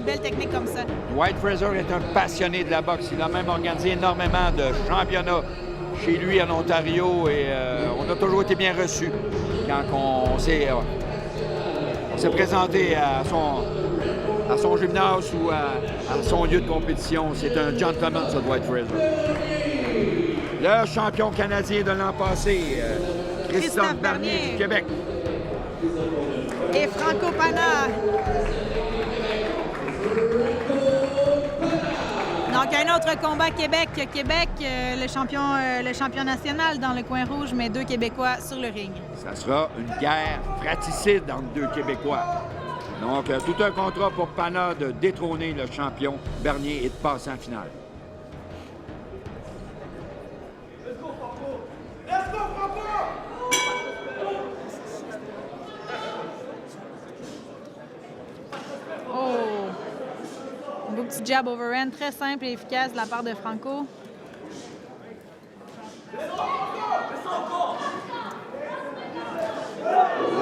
belle technique comme ça. Dwight Fraser est un passionné de la boxe. Il a même organisé énormément de championnats chez lui en Ontario et on a toujours été bien reçus quand on s'est présenté à son gymnase ou à son lieu de compétition. C'est un gentleman, ça, Dwight Fraser. Le champion canadien de l'an passé, Christophe Bernier du Québec. Et Franco Pana. Donc, un autre combat Québec. Québec, le champion national dans le coin rouge, mais 2 Québécois sur le ring. Ça sera une guerre fratricide entre 2 Québécois. Donc, tout un contrat pour Pana de détrôner le champion Bernier et de passer en finale. Un beau petit jab overhand, très simple et efficace de la part de Franco.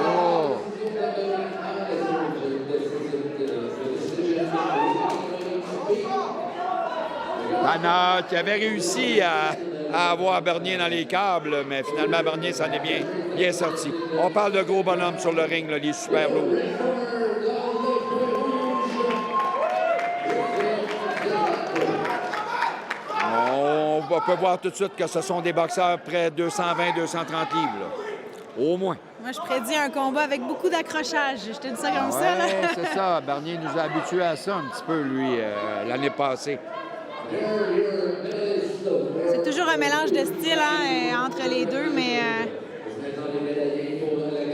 Oh! Pana qui avait réussi à avoir Bernier dans les câbles, mais finalement, Bernier s'en est bien sorti. On parle de gros bonhommes sur le ring, là, les super lourds. On peut voir tout de suite que ce sont des boxeurs près de 220-230 livres, là. Au moins. Moi, je prédis un combat avec beaucoup d'accrochage. Je te dis ça comme ça, là. C'est ça. Bernier nous a habitués à ça un petit peu, lui, l'année passée. C'est toujours un mélange de styles entre les deux, mais...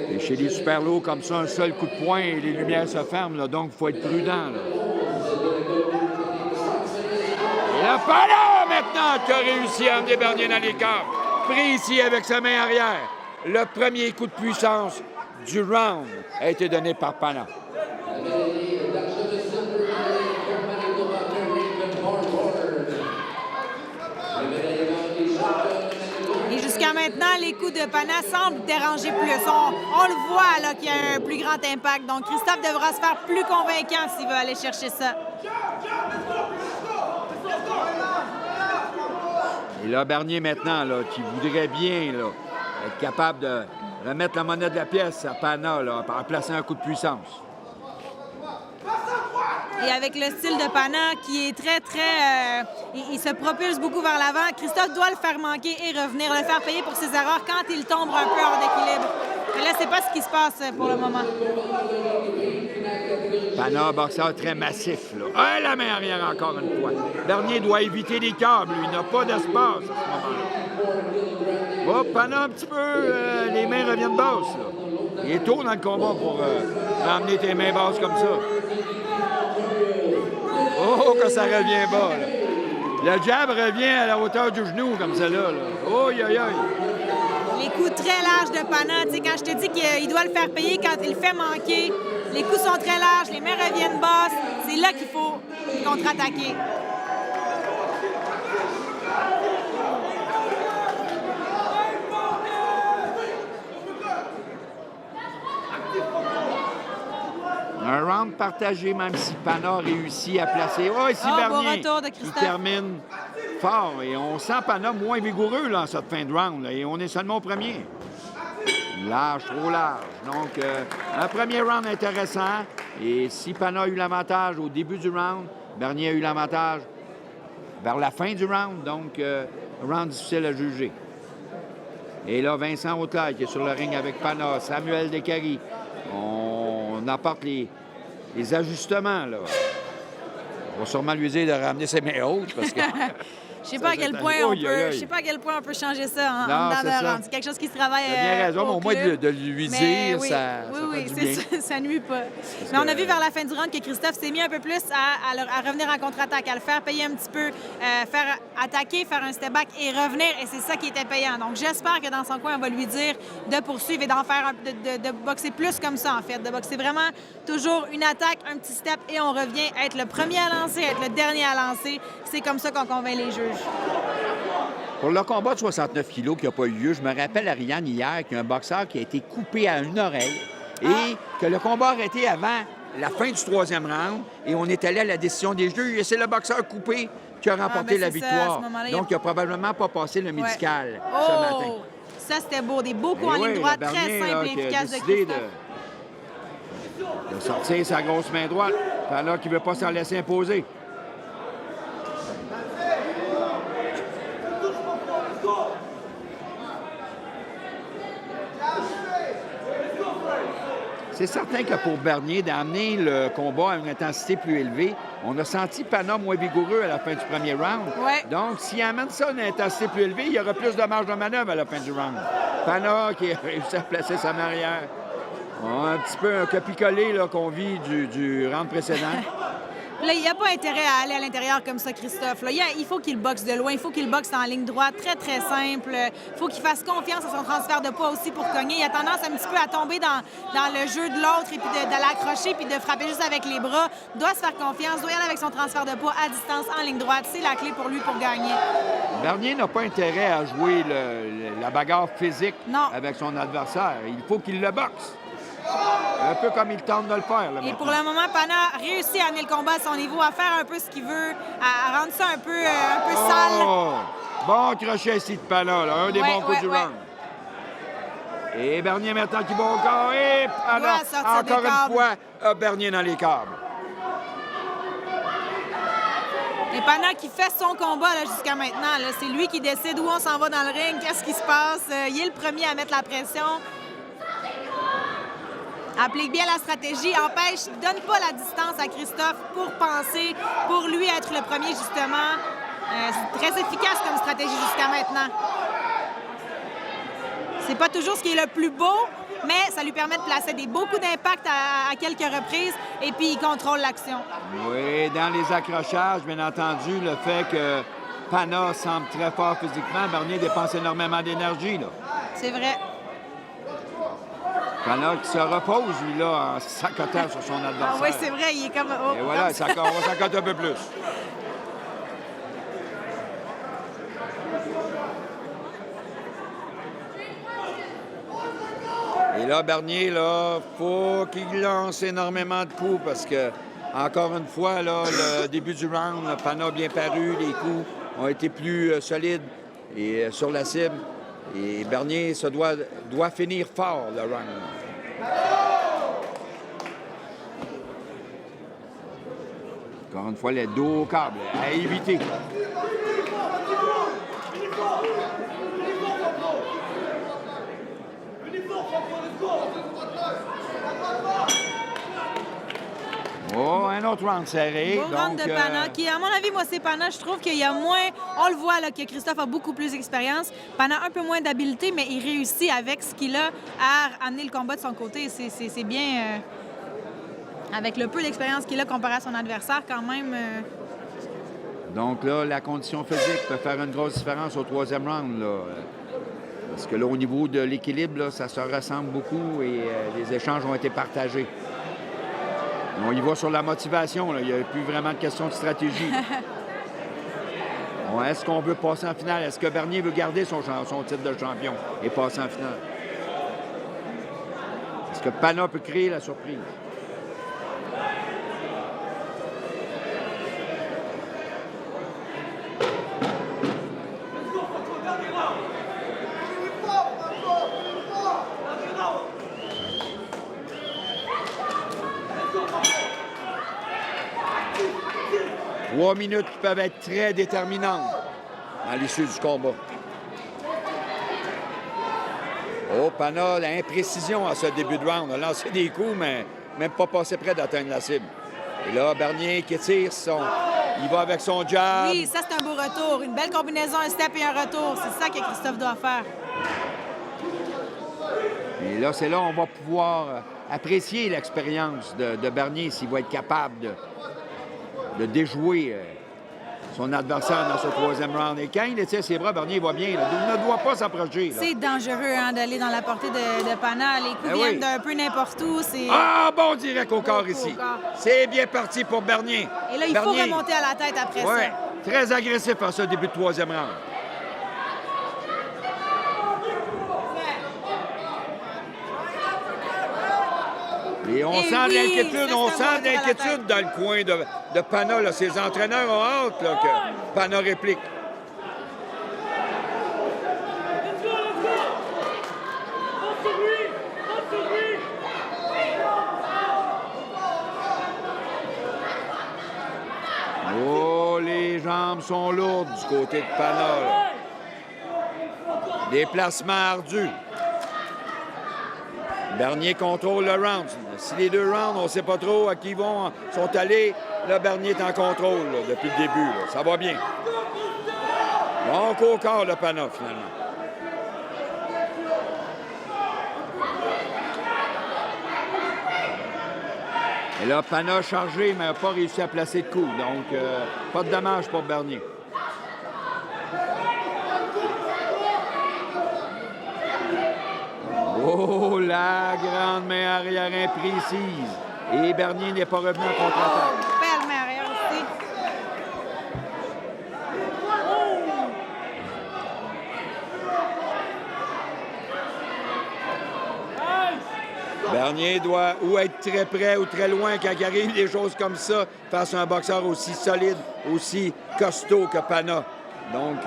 Et chez les super lourds comme ça, un seul coup de poing et les lumières se ferment, là, donc il faut être prudent. Là. Et là, Pana, maintenant, qui a réussi à emmener Bernier dans les câbles. Pris ici avec sa main arrière. Le premier coup de puissance du round a été donné par Pana. Et jusqu'à maintenant, les coups de Pana semblent déranger plus. On le voit là qu'il y a un plus grand impact. Donc, Christophe devra se faire plus convaincant s'il veut aller chercher ça. Et là, Bernier, maintenant, là, qui voudrait bien là, être capable de remettre la monnaie de la pièce à Pana là, en plaçant un coup de puissance. Et avec le style de Pana qui est très... il se propulse beaucoup vers l'avant, Christophe doit le faire manquer et revenir, le faire payer pour ses erreurs quand il tombe un peu hors d'équilibre. Mais là, c'est pas ce qui se passe pour le moment. Pana, boxeur très massif. Là. Ah, la main arrière encore une fois. Bernier doit éviter les câbles. Lui, il n'a pas d'espace à ce moment-là. Oh, Pana, un petit peu, les mains reviennent basses. Là. Il est tôt dans le combat pour ramener tes mains basses comme ça. Oh, que ça revient bas. Là. Le jab revient à la hauteur du genou comme ça là. Oh, aïe, aïe. Les coups très larges de Pana, tu sais, quand je te dis qu'il doit le faire payer, quand il le fait manquer, les coups sont très larges, les mains reviennent basses, c'est là qu'il faut contre-attaquer. Un round partagé, même si Pana réussit à placer. Oh, ici Bernier, bon retour de Christophe. il termine fort. Et on sent Pana moins vigoureux là, en cette fin de round. Là, et on est seulement au premier. Large, trop large. Donc, un premier round intéressant. Et si Pana a eu l'avantage au début du round, Bernier a eu l'avantage vers la fin du round. Donc, un round difficile à juger. Et là, Vincent Auclair qui est sur le ring avec Pana. Samuel Descaries. On apporte les ajustements, là. On va sûrement lui dire de ramener ses mains hautes parce que... Je sais pas à quel point on peut changer ça en dedans de round. C'est quelque chose qui se travaille. Tu as bien raison, mais au moins de lui dire, oui, ça oui, fait du bien. ça nuit pas. Mais on a vu vers la fin du round que Christophe s'est mis un peu plus à revenir en contre-attaque, à le faire payer un petit peu, faire attaquer, faire un step back et revenir. Et c'est ça qui était payant. Donc j'espère que dans son coin, on va lui dire de poursuivre et d'en faire de boxer plus comme ça, en fait. De boxer vraiment toujours une attaque, un petit step et on revient être le premier à lancer, être le dernier à lancer. C'est comme ça qu'on convainc les juges. Pour le combat de 69 kilos qui n'a pas eu lieu, je me rappelle à Ariane hier qu'il y a un boxeur qui a été coupé à une oreille et que le combat a arrêté avant la fin du troisième round et on est allé à la décision des juges. Et c'est le boxeur coupé qui a remporté la victoire. Donc, il n'a probablement pas passé le médical ce matin. Ça, c'était beau. Des beaux coups en ligne droite, très simple et efficace de Christophe. De sortir sa grosse main droite. Pana qui ne veut pas s'en laisser imposer. C'est certain que pour Bernier, d'amener le combat à une intensité plus élevée, on a senti Pana moins vigoureux à la fin du premier round. Ouais. Donc, s'il amène ça à une intensité plus élevée, il y aura plus de marge de manœuvre à la fin du round. Pana qui a réussi à placer sa arrière. Un petit peu un copier-coller qu'on vit du round précédent. Là, il n'y a pas intérêt à aller à l'intérieur comme ça, Christophe. Là, il faut qu'il boxe de loin. Il faut qu'il boxe en ligne droite, très, très simple. Il faut qu'il fasse confiance à son transfert de poids aussi pour cogner. Il a tendance un petit peu à tomber dans le jeu de l'autre et puis de l'accrocher puis de frapper juste avec les bras. Doit se faire confiance, doit y aller avec son transfert de poids à distance, en ligne droite. C'est la clé pour lui pour gagner. Bernier n'a pas intérêt à jouer la bagarre physique avec son adversaire. Il faut qu'il le boxe. Un peu comme il tente de le faire. Là, et pour le moment, Pana réussit à amener le combat à son niveau, à faire un peu ce qu'il veut, à rendre ça un peu sale. Bon crochet ici de Pana, là, un des bons coups du round. Et Bernier maintenant qui bat au corps. Et Pana, encore une fois, Bernier dans les câbles. Et Pana qui fait son combat jusqu'à maintenant. C'est lui qui décide où on s'en va dans le ring, qu'est-ce qui se passe. Il est le premier à mettre la pression. Applique bien la stratégie, donne pas la distance à Christophe pour penser, pour lui être le premier, justement. C'est très efficace comme stratégie jusqu'à maintenant. C'est pas toujours ce qui est le plus beau, mais ça lui permet de placer beaucoup d'impact à quelques reprises et puis il contrôle l'action. Oui, dans les accrochages, bien entendu, le fait que Pana semble très fort physiquement, Bernier dépense énormément d'énergie. C'est vrai. Pana qui se repose, lui, là, en s'accotant sur son adversaire. Ah oui, c'est vrai, il est comme... Oh, et voilà, on va s'accoter un peu plus. Et là, Bernier, là, faut qu'il lance énormément de coups parce que, encore une fois, là, le début du round, Pana a bien paru, les coups ont été plus solides et sur la cible. Et Bernier doit finir fort le round. Encore une fois, le dos au câble, à éviter. Oh, un autre round serré. Beau round de Pana, qui, à mon avis, moi, c'est Pana. Je trouve qu'il y a moins... On le voit, là, que Christophe a beaucoup plus d'expérience. Pana a un peu moins d'habileté, mais il réussit avec ce qu'il a à amener le combat de son côté. C'est bien... avec le peu d'expérience qu'il a comparé à son adversaire, quand même... Donc là, la condition physique peut faire une grosse différence au troisième round, là. Parce que là, au niveau de l'équilibre, là, ça se ressemble beaucoup et les échanges ont été partagés. On y va sur la motivation. Là. Il n'y a plus vraiment de question de stratégie. Bon, est-ce qu'on veut passer en finale? Est-ce que Bernier veut garder son titre de champion et passer en finale? Est-ce que Pana peut créer la surprise? Trois minutes qui peuvent être très déterminantes à l'issue du combat. Oh, Pana, l'imprécision à ce début de round. On a lancé des coups, mais même pas passé près d'atteindre la cible. Et là, Bernier qui tire il va avec son jab. Oui, ça, c'est un beau retour. Une belle combinaison, un step et un retour. C'est ça que Christophe doit faire. Et là, c'est là qu'on va pouvoir apprécier l'expérience de Bernier, s'il va être capable de déjouer son adversaire dans ce troisième round. Et quand il étire ses bras, Bernier va bien. Là. Il ne doit pas s'approcher. C'est dangereux d'aller dans la portée de Pana. Les coups viennent d'un peu n'importe où. Ah, bon direct au corps ici. C'est bien parti pour Bernier. Et là, il faut remonter à la tête après ça. Très agressif à ce début de troisième round. Et on Et sent oui, l'inquiétude, ça, on c'est un sent bon tour à la l'inquiétude dans le coin de Pana. Là. Ses entraîneurs ont hâte là, que Pana réplique. Oh, les jambes sont lourdes du côté de Pana. Là. Déplacement ardu. Bernier contrôle le round. Si les deux rounds, on ne sait pas trop à qui ils sont allés, là, Bernier est en contrôle là, depuis le début. Là. Ça va bien. Donc, au corps de Pana, finalement. Et là, Pana a chargé, mais n'a pas réussi à placer de coup. Donc, pas de dommage pour Bernier. Oh, la grande main arrière imprécise. Et Bernier n'est pas revenu en contre-attaque. Belle main arrière aussi. Bernier doit ou être très près ou très loin quand il arrive des choses comme ça face à un boxeur aussi solide, aussi costaud que Pana. Donc,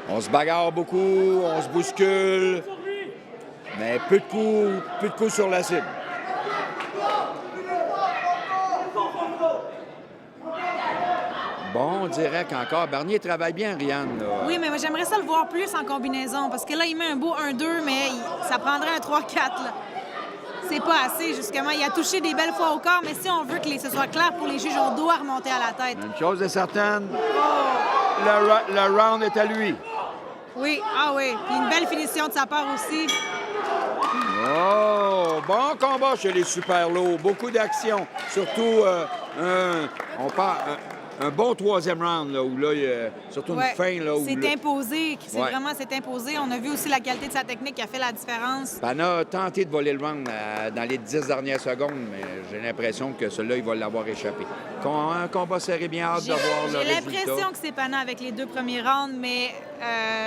on se bagarre beaucoup, on se bouscule, mais peu de coups sur la cible. Bon, on dirait qu'encore, Bernier travaille bien, Rianne. Là. Oui, mais moi, j'aimerais ça le voir plus en combinaison, parce que là, il met un beau 1-2, mais ça prendrait un 3-4. Là. C'est pas assez, justement. Il a touché des belles fois au corps, mais si on veut que ce soit clair pour les juges, on doit remonter à la tête. Une chose est certaine, le round est à lui. Oui, ah oui. Puis une belle finition de sa part aussi. Oh, bon combat chez les super lourds. Beaucoup d'action. Surtout, un bon troisième round, là, où là, il y a surtout une fin. Là, c'est imposé. Ouais. C'est imposé. On a vu aussi la qualité de sa technique qui a fait la différence. Pana a tenté de voler le round dans les 10 dernières secondes, mais j'ai l'impression que celui-là, il va l'avoir échappé. Un combat serré, bien hâte de voir le résultat. J'ai l'impression que c'est Pana avec les 2 premiers rounds, mais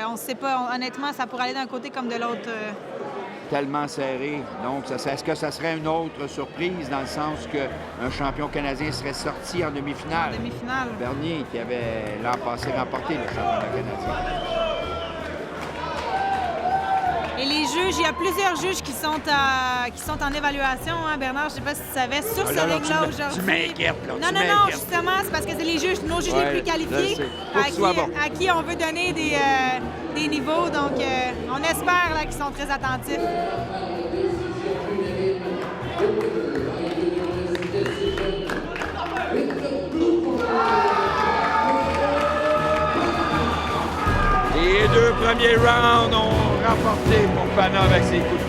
on ne sait pas. Honnêtement, ça pourrait aller d'un côté comme de l'autre. Tellement serré. Donc, est-ce que ça serait une autre surprise dans le sens qu'un champion canadien serait sorti en demi-finale? En demi-finale. Bernier, qui avait l'an passé remporté le championnat canadien. Et les juges, il y a plusieurs juges qui sont en évaluation, hein, Bernard, je ne sais pas si tu savais, sur ce ring-là aujourd'hui. Tu m'inquiètes, là. Non, justement, c'est parce que c'est les juges, nos juges les plus qualifiés, à qui on veut donner des niveaux. Donc, on espère là, qu'ils sont très attentifs. Les 2 premiers rounds ont remporté pour Pana avec ses coups de